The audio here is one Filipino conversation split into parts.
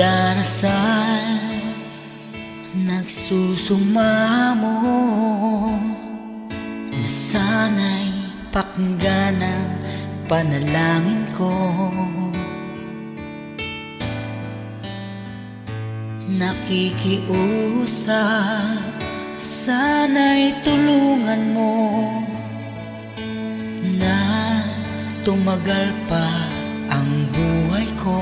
nagdarasal, nagsusumamo na sana'y pakinggan ang panalangin ko. Nakikiusap, sana'y tulungan mo na tumagal pa ang buhay ko.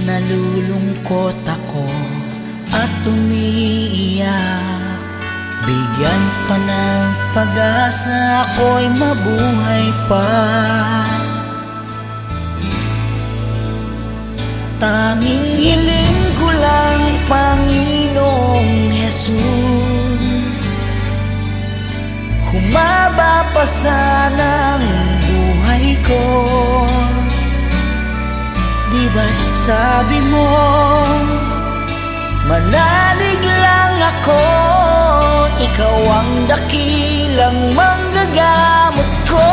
Nalulungkot ako at umiiyak, bigyan pa ng pag-asa, ako'y mabuhay pa. Tanging hiling ko lang, Panginoong Jesus, humaba pa sana ang buhay ko. Di ba't sabi mo, manalig lang ako, ikaw ang dakilang manggagamot ko.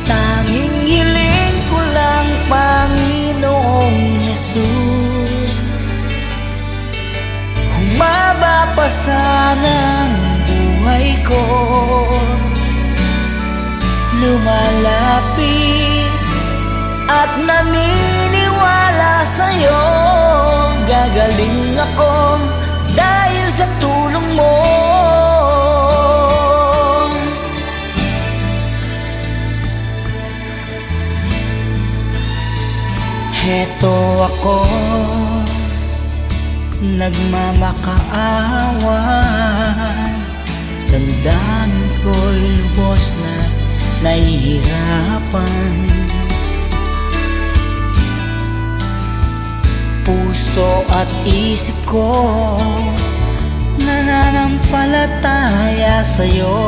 Tanging hiling ko lang, Panginoong Jesus, humaba pa sana ang buhay ko. Lumalapit at naniniwala sa'yo, gagaling ako dahil sa tulong mo. Heto ako, nagmamakaawa, tandaan ko'y lubos na nahihirapan. Puso at isip ko nananampalataya sa'yo,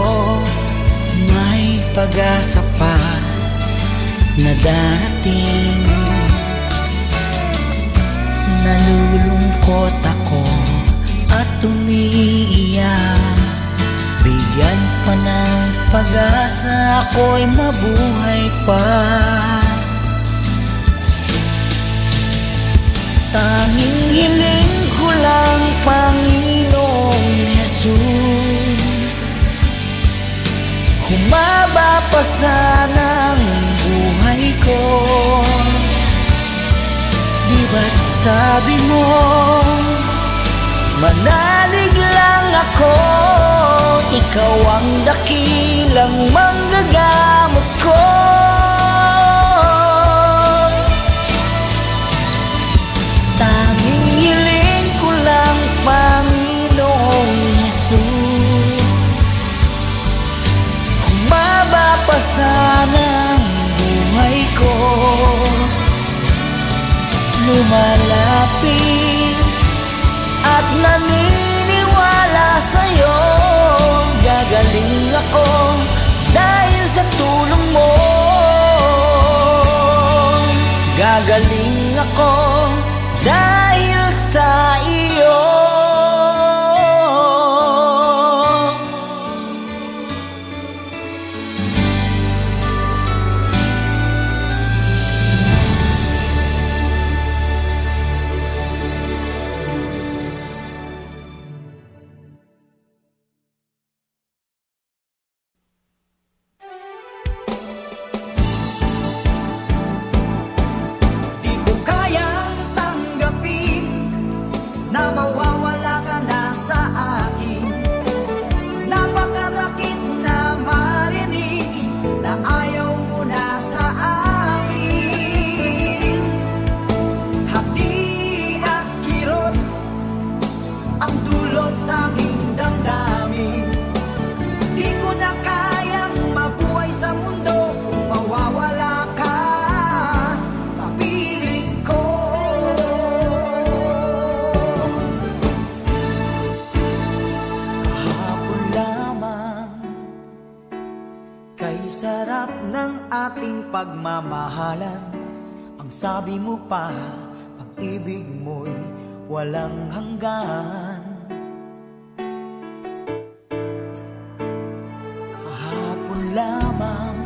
may pag-asa pa na darating. Nalulungkot ako at umiiyak, bigyan pa ng pag-asa, ako'y mabuhay pa. Tanging hiling ko lang, Panginoong Jesus, humaba pa sana ang buhay ko. Di ba't sabi mo, manalig lang ako, ikaw ang dakilang manggagamot ko. Tanging hiling ko lang, Panginoong Jesus, humaba pa sana ang buhay ko. Lumalapit at naniniwala sa'yo, gagaling ako dahil sa tulong mo. Gagaling ako dahil sa iyo. Pagmamahalan, ang sabi mo pa, pag-ibig mo'y walang hanggan. Kahapon lamang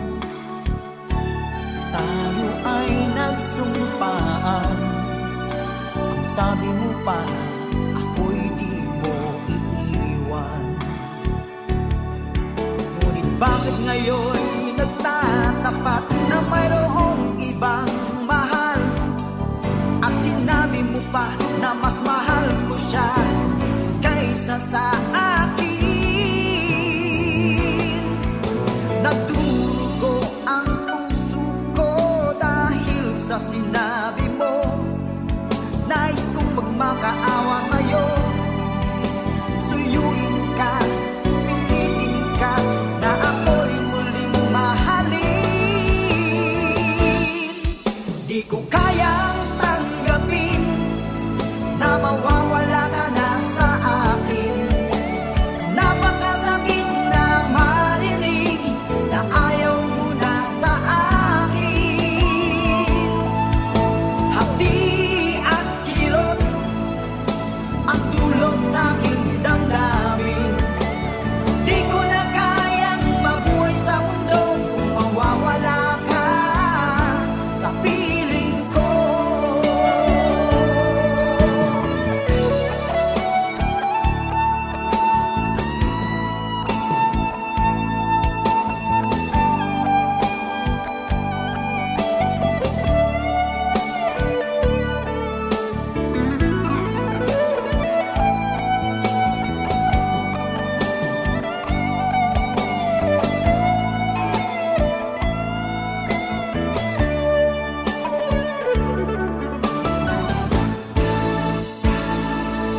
ang dulot sa aking damdamin. Di ko na kayang mabuhay sa mundo kung mawawala ka sa piling ko.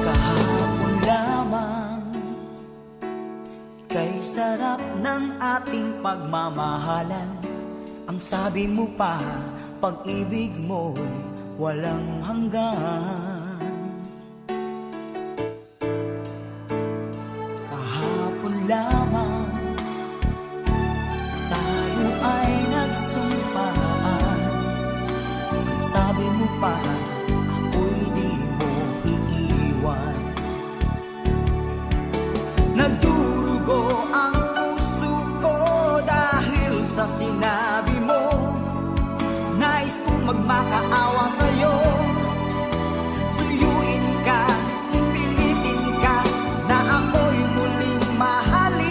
Kahapon lamang kay sarap ng ating pagmamahalan. Ang sabi mo pa, pag-ibig mo'y walang hanggan. Kahapon lamang tayo ay nagsumpaan. Ang sabi mo pa, ako'y di mo iiwan. Nagdurugo ang puso ko dahil sa sinabi mo. Nais kong magmakaawa sa'yo. Suyuin ka, pilitin ka na ako'y muling mahalin.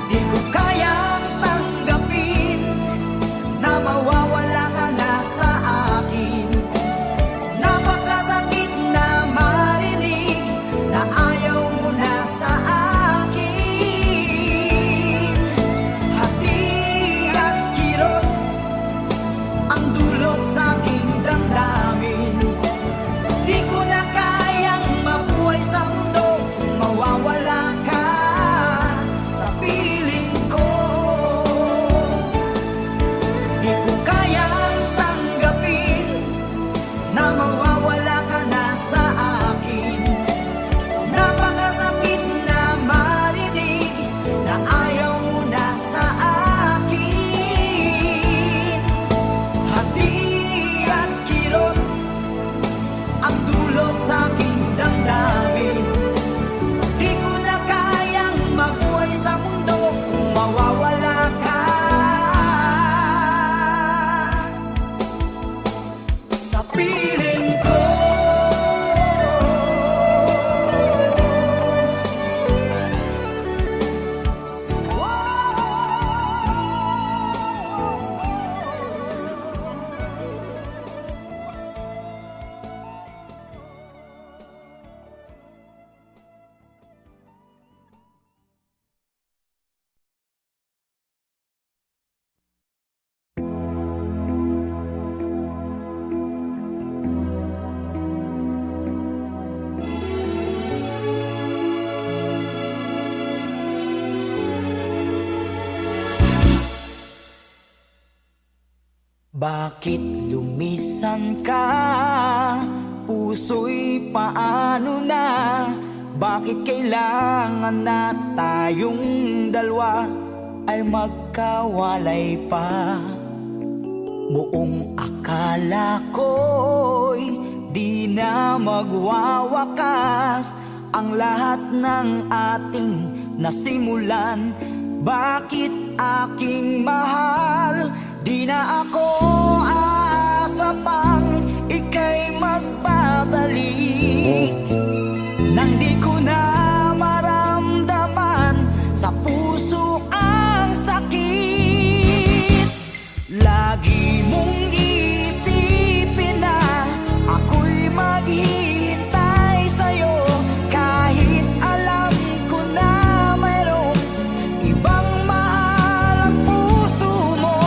Di ko kayang tanggapin na mawawala ka na sa akin. Napakasakit na marinig na ayaw mo na sa akin. Hati at kirot ang dulot sa aking damdamin. Di ko na kayang mabuhay sa mundo kung mawawala ka sa piling ko. Di ko kayang tanggapin na mawawala ka na sa akin. Napakasakit na marinig na ayaw mo na sa akin. Hati at kirot ang dulot sa aking damdamin. Di ko na kayang mabuhay sa mundo kung mawawala ka sa piling ko. Bakit lumisan ka? Puso'y paano na? Bakit kailangan na tayong dalawa ay magkawalay pa? Buong akala ko'y di na magwawakas ang lahat ng ating nasimulan. Bakit aking mahal? Di na ako aasa pang ika'y magbabalik. Nang di ko na maramdaman sa puso ang sakit. Lagi mong isipin na ako'y maghihintay sa'yo. Kahit alam ko na mayroong ibang mahal ang puso mo.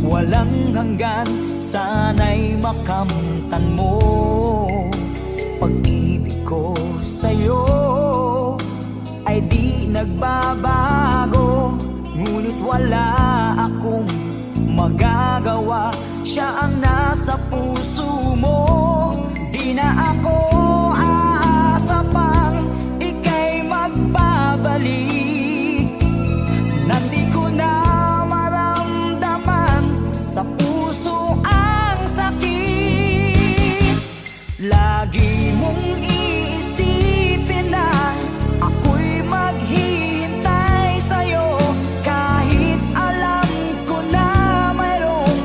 walang hanggan, sana'y makamtan mo. Pag-ibig ko sa'yo ay di nagbabago, ngunit wala akong magagawa. Siya ang nasa puso mo. Di na ako aasa pang ika'y magbabalik. Nandi ko na maramdaman sa puso ang sakit. Lagi mong iisipin na ako'y maghihintay sa'yo, kahit alam ko na mayroong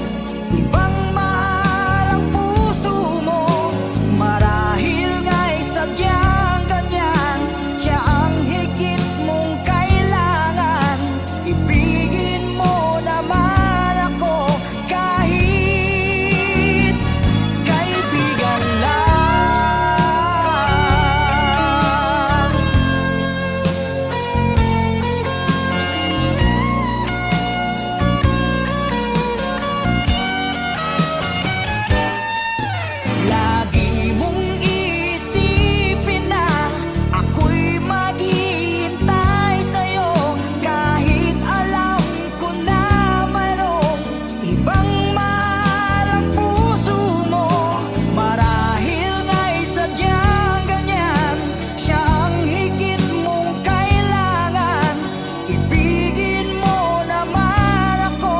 ibang mahal ang puso mo. Marahil nga'y sadyang ganyan, siya ang higit mong kailangan. Ibigin mo naman ako kahit kaibigan lang. Lagi mong iisipin na ako'y maghihintay sa'yo, kahit alam ko na mayroong ibang mahal ang puso mo. Marahil nga'y sadyang ganyan, siya ang higit mong kailangan. Ibigin mo naman ako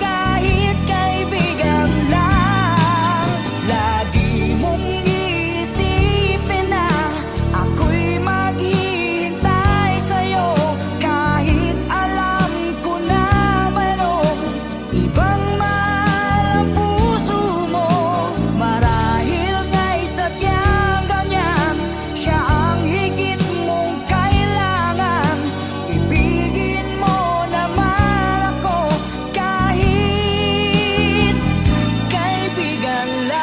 kahit kaibigan lang. Lagi mong iisipin na ako'y maghihintay sa'yo, kahit alam ko na mayroong ibang mahal ang puso mo. Marahil nga'y sadyang ganyan, siya ang higit mong kailangan. Ibigin mo naman ako kahit kaibigan lang.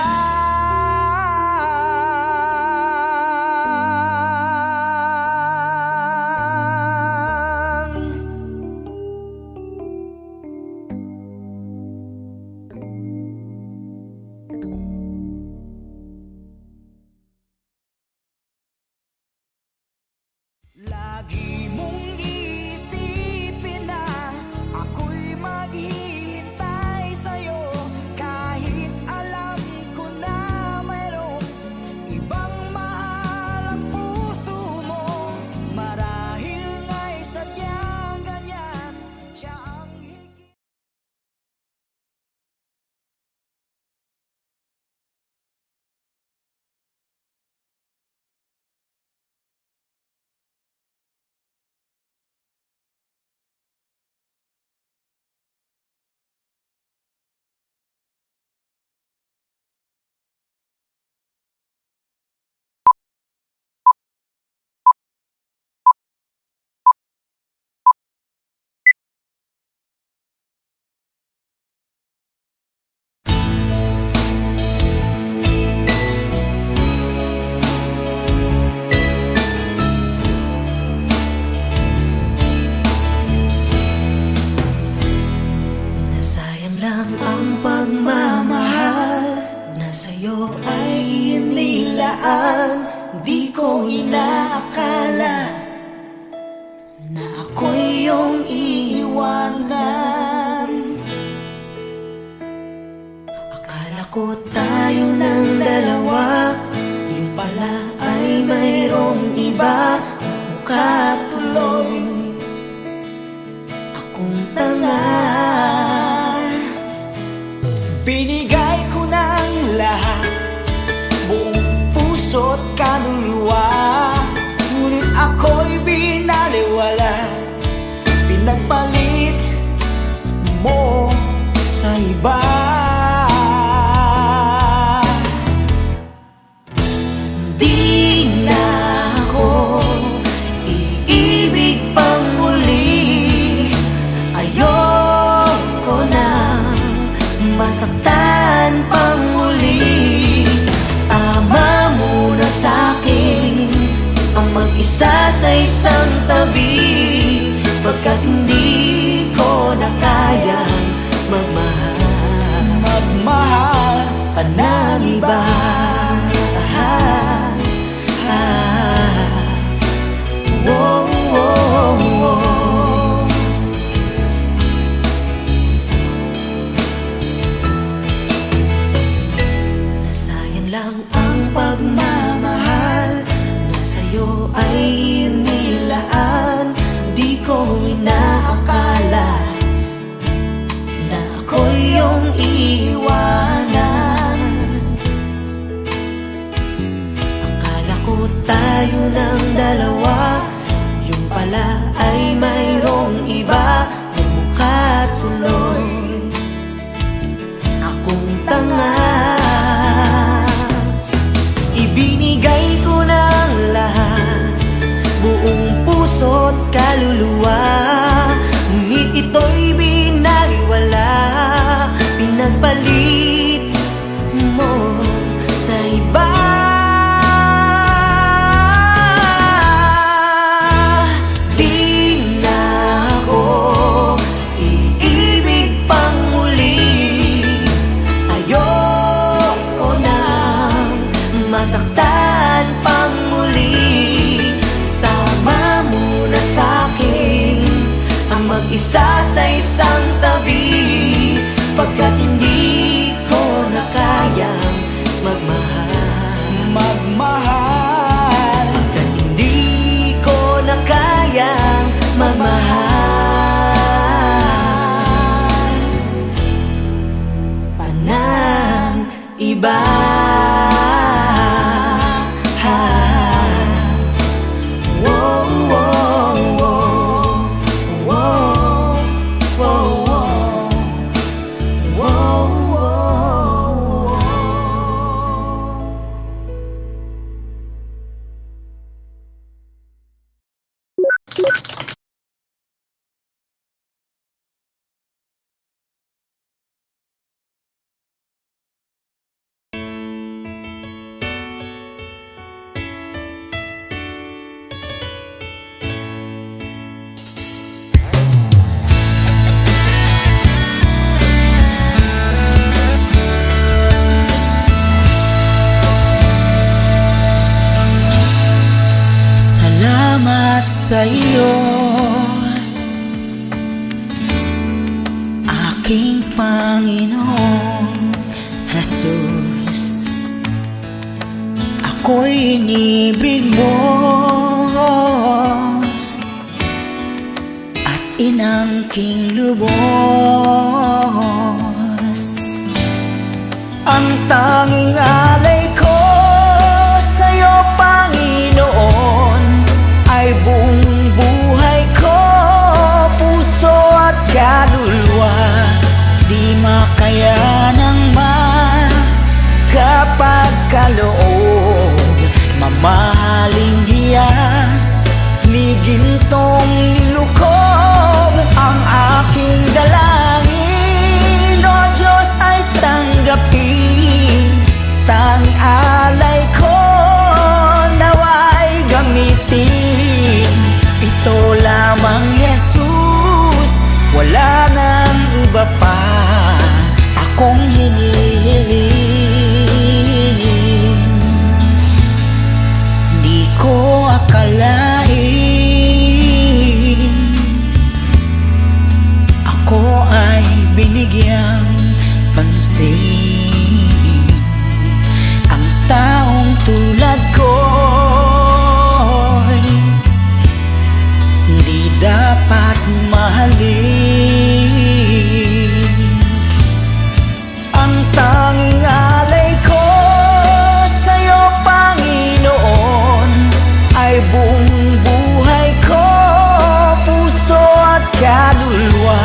Lagi mong iisipin na ako'y maghihintay sa'yo, kahit alam ko na mayroong ibang mahal ang puso mo. Marahil nga'y sadyang ganyan, siya ang higit. Nasayang lang ang pagmamahal na sa'yo ay inilaan. Di ko inaakala na ako'y iyong iiwanan. Akala ko tayo ng dalawa, yung pala ay mayroong iba. Mukha tuloy akong tanga. Binigay ko ng lahat, buong puso't kaluluwa, ngunit ako'y binaliwala. Pinagpalit mo sa iba. Di na ako iibig pang muli. Ayoko na masaktan pang muli. Tama muna sa'kin ang mag-isa sa isang tabi, pagkat hindi ko na kayang magmahal. iiwanan. Akala ko tayo ng dalawa, yung pala ay mayroong iba. Mukha tuloy akong tanga. Ibinigay ko ng lahat, buong puso't kaluluwa, ngunit ito'y binaliwala. Pinagpalit mo sa iba. Di na ako iibig pang muli. Ayoko nang masaktan pang muli. Tama muna sa'kin ang mag-isa sa isang tabi, pagkat hindi ko na kayang magmahal. Pagkat hindi ko na kayang magmahal pa ng iba. Salamat sa'yo, aking Panginoong Jesus. Ako'y inibig mo at inangking lubos. Ang tanging alay ko sa'yo, Panginoon, ay buong buhay ko, puso at kaluluwa. Di makayanang makapagkaloob, mamahaling hiyas ni gintong nilukob. Ang aking dalangin, O Diyos, ay tanggapin. Tanging alay ko nawa'y gamitin. Ito lamang, Jesus, wala nang iba pa akong hinihiling. Di ko akalain ako ay binigyang pansin. Ang taong tulad ko'y di dapat mahalin. Ang tanging alay ko sa'yo, Panginoon, ay buong buhay ko, puso at kaluluwa.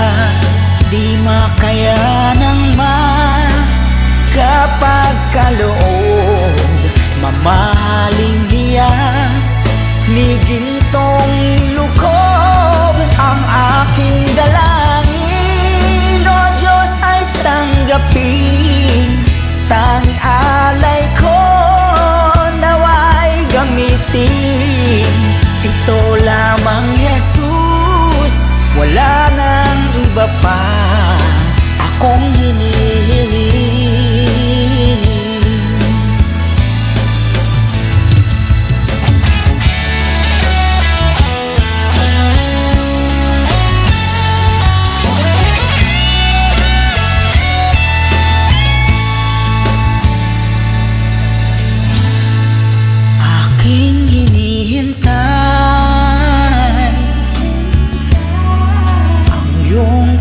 Di makayanang makapagkaloob, mamahaling hiyas ni gintong nilukob. Ang aking dalangin, O Diyos, ay tanggapin. Tanging alay ko nawa'y gamitin. Ito lamang, Jesus, wala nang iba pa akong hinihiling.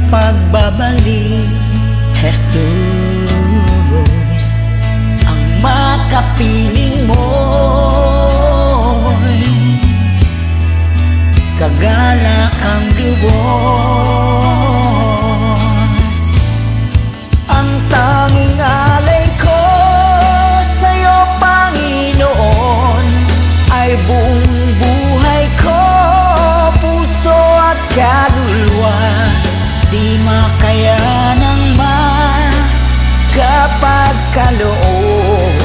Pagbabalik Jesus, ang makapiling mo'y kagalakang lubos. Ang tanging alay ko sa'yo, Panginoon, ay buong buhay ko, puso at kaluluwa. Di makayanang makapagkaloob,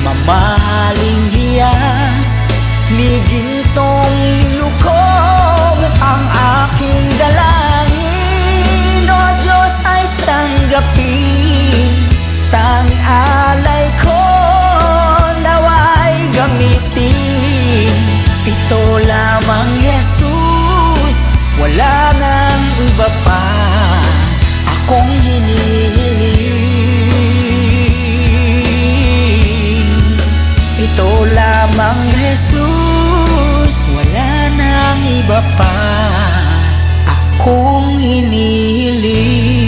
mamahaling hiyas ni gintong nilukob. Ang aking dalangin, O Diyos, ay tanggapin. Tanging alay ko naway gamitin. Ito lamang, Jesus, wala nang iba pa akong hinihiling. Ito lamang, Jesus, wala nang iba pa akong hinihiling.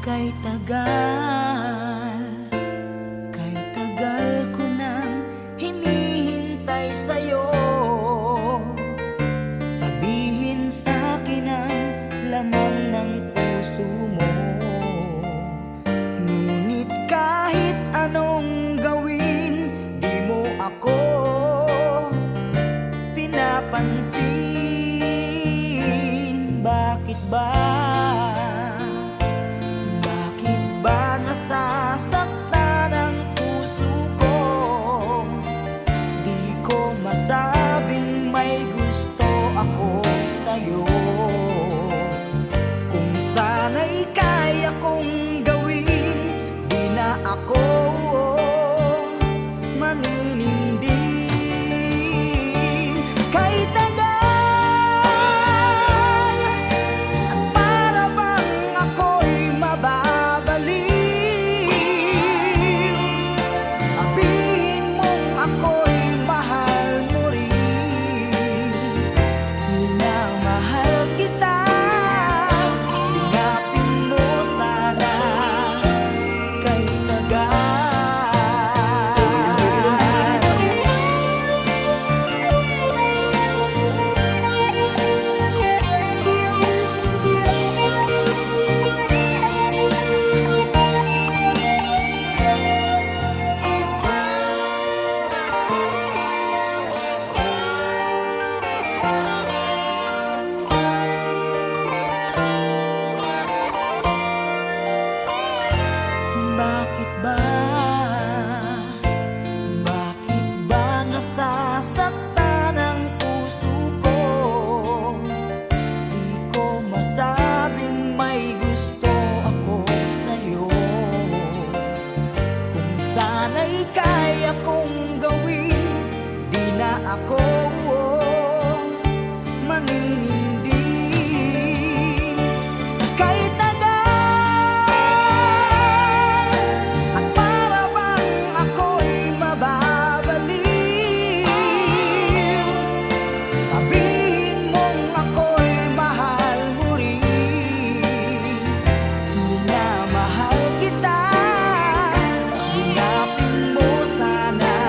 Kay tagal ko nang hinihintay sa'yo. Sabihin sa'kin ang laman ng puso mo. Ngunit kahit anong gawin, di mo ako pinapansin. Bakit ba? Nasasaktan ang puso ko, di ko masabing may gusto ako sa'yo. Kung sana'y kaya kong gawin, di na ako maninindig. Kay tagal at para bang ako'y mababalik. Nasasaktan ang puso ko, di ko masabing may gusto ako sa'yo. Kung sana'y kaya kong gawin, di na ako maninindig. Kay tagal at para bang ako'y mababalik. Minamahal kita, ingapin mo sana.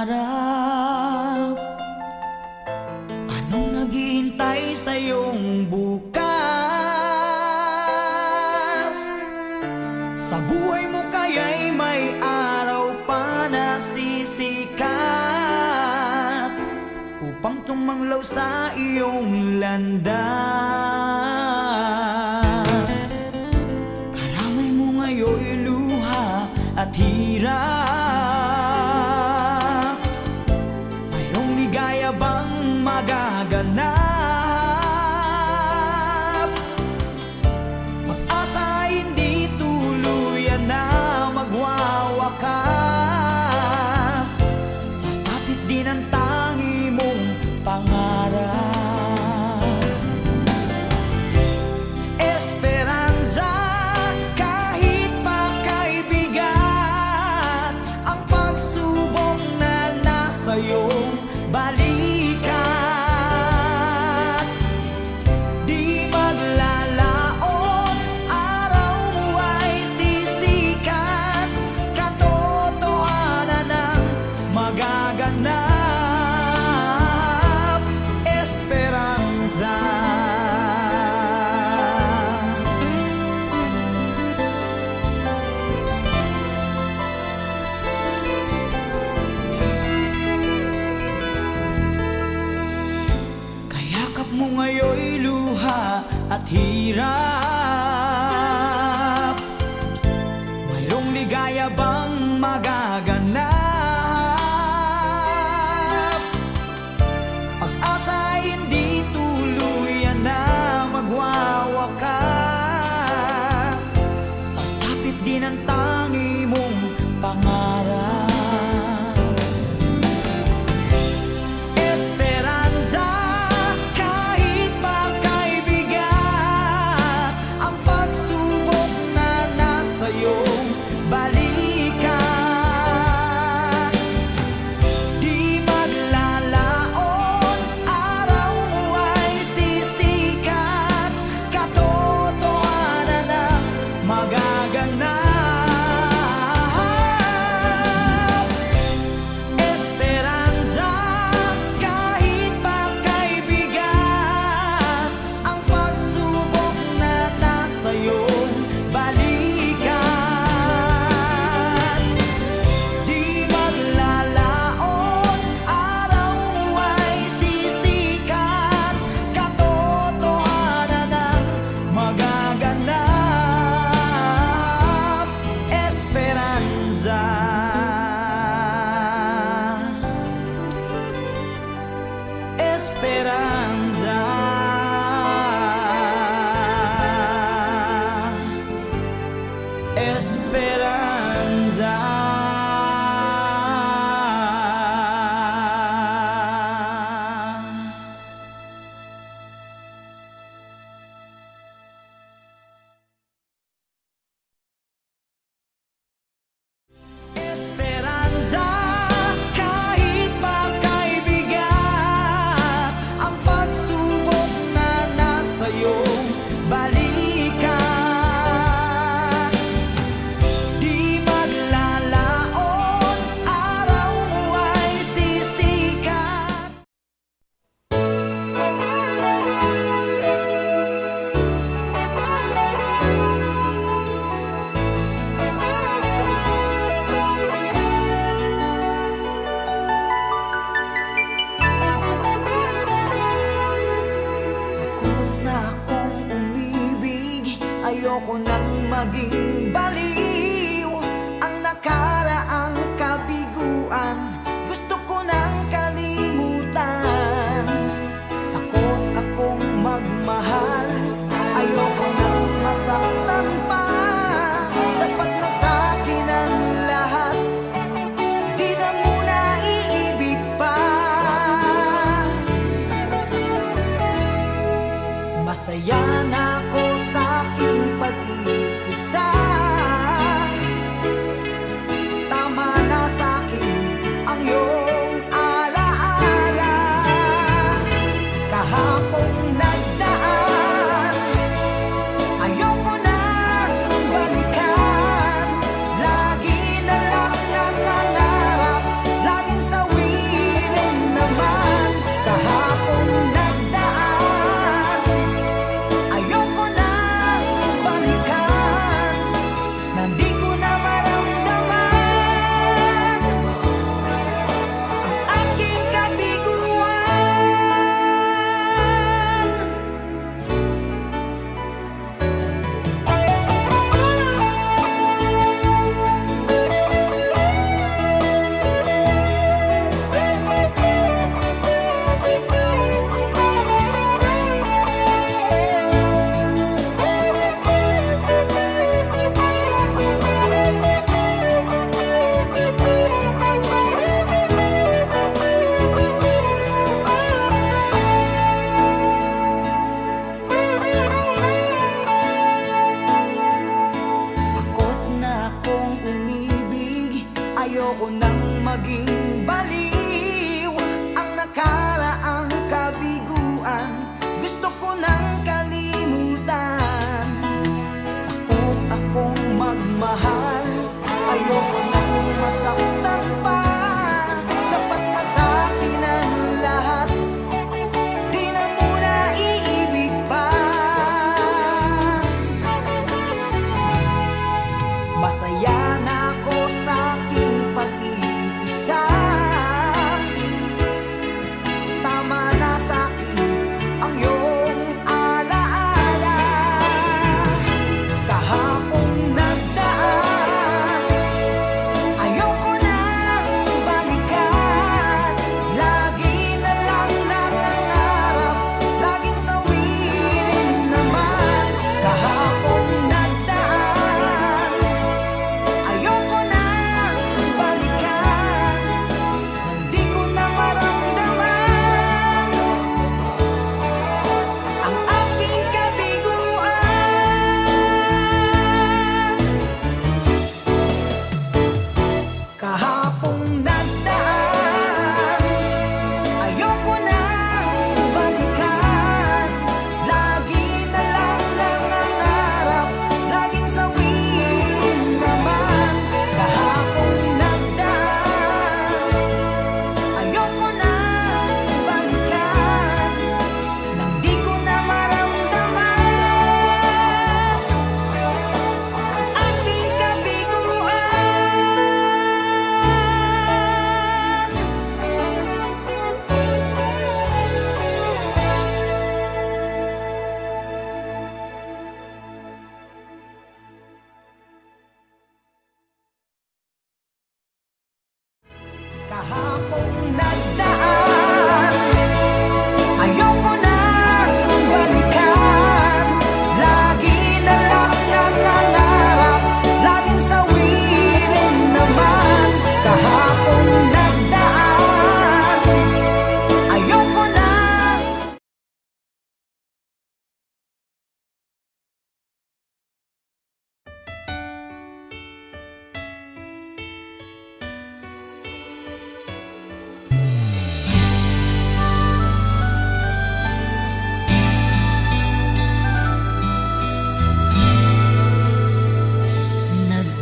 pangarap. Anong naghihintay sa iyong bukas? Sa buhay mo kaya'y may araw pa na sisikat upang tumanglaw sa iyong landas. Karamay mo ngayon'y luha at hirap. Mayroong ligaya bang magaganap? Pag-asa hindi tuluyan na magwawakas. Sasapit din ang tangi mong pangarap. Esperanza, kahit makaibigan ang pagsubok na nasa iyong balikat. Di maglalaon, araw mo ay sisikat. Katotohanan ang magaganap. Esperanza. Kayakap mo ngayon'y luha at hirap. Mayroong ligaya bang magaganap? Pag-asa hindi tuluyan na magwawakas. Sasapit din ang tangi mong pangarap. Esperanza, kahit makaibigan ang pagsubok na nasa iyong balikat. Di maglalaon, araw mo ay sisikat. Katotohanan ang magaganap. Esperanza, kahit makaibigan ang pagsubok na nasa iyong balikat. Di maglalaon, araw mo ay sisikat. Katotohanan ang magaganap. Esperanza. Esperanza. Esperanza. Esperanza, kahit makaibigan ang pagsubok na nasa iyong balikat. Di maglalaon, araw mo ay sisikat. Takot na akong umibig, ayoko nang maging baliw. Ang nakaraang kabiguan, gusto ko nang kalimutan. Takot akong magmahal, ayoko nang masaktan pa. Sapat na sa'kin ang lahat, di na muna iibig pa. Masaya na ako sa aking pag-iisa.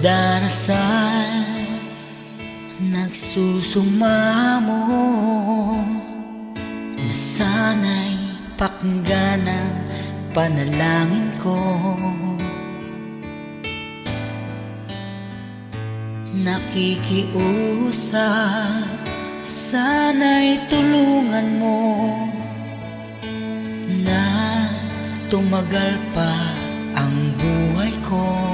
darasal, nagsusumamo na sana'y pakinggan ang panalangin ko. Nakikiusap, sana'y tulungan mo na tumagal pa ang buhay ko.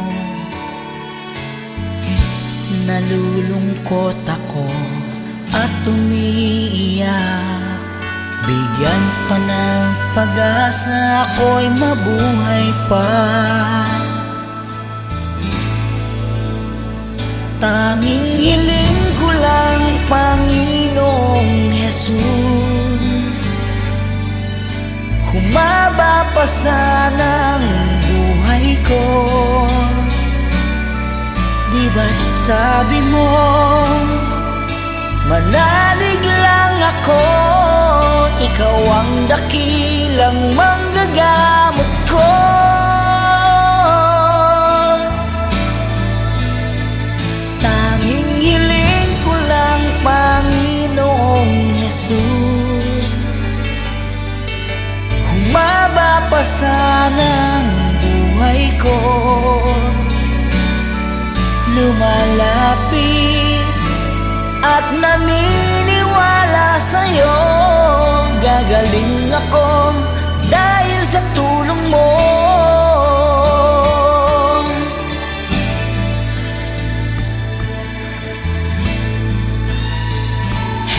Nalulungkot ako at umiiyak, bigyan pa ng pag-asa, ako'y mabuhay pa. Tanging hiling ko lang, Panginoong Jesus, humaba pa sana ang buhay ko. Di ba't sabi mo, manalig lang ako, ikaw ang dakilang manggagamot ko. Tanging hiling ko lang, Panginoong Jesus, humaba pa sana ang buhay ko. Lumalapit at naniniwala sa'yo, gagaling ako dahil sa tulong mo.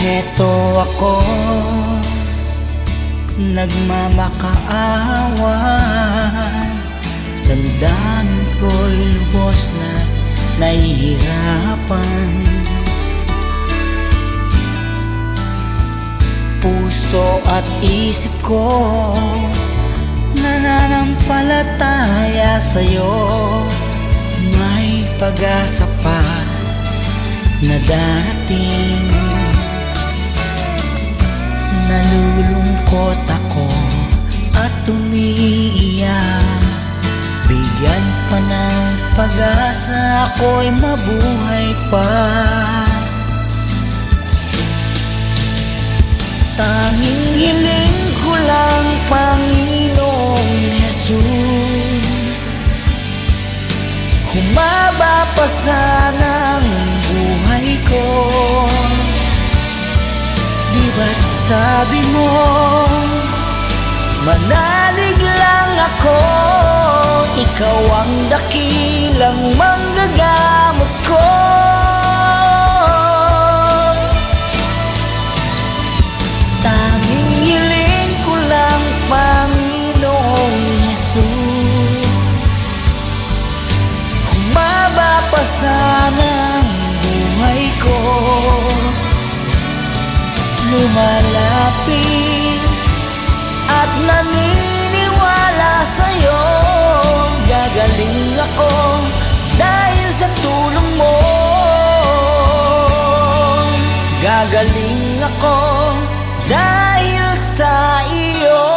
Heto ako, nagmamakaawan, damdamin ko'y lubos na nahihirapan. Puso at isip ko nananampalataya sa'yo, may pag-asa pa na darating. Nalulungkot ako at umiiyak, bigyan pa ng pag-asa, ako'y mabuhay pa. Tanging hiling ko lang, Panginoong Jesus, humaba pa sana ang buhay ko. Di ba't sabi mo, manalig lang ako, ikaw ang dakilang manggagamot ko. Tanging hiling ko lang, Panginoong Jesus, humaba pa sana ang buhay ko. Lumalapit at naniniwala sa'yo, gagaling ako dahil sa tulong mo. Gagaling ako dahil sa iyo.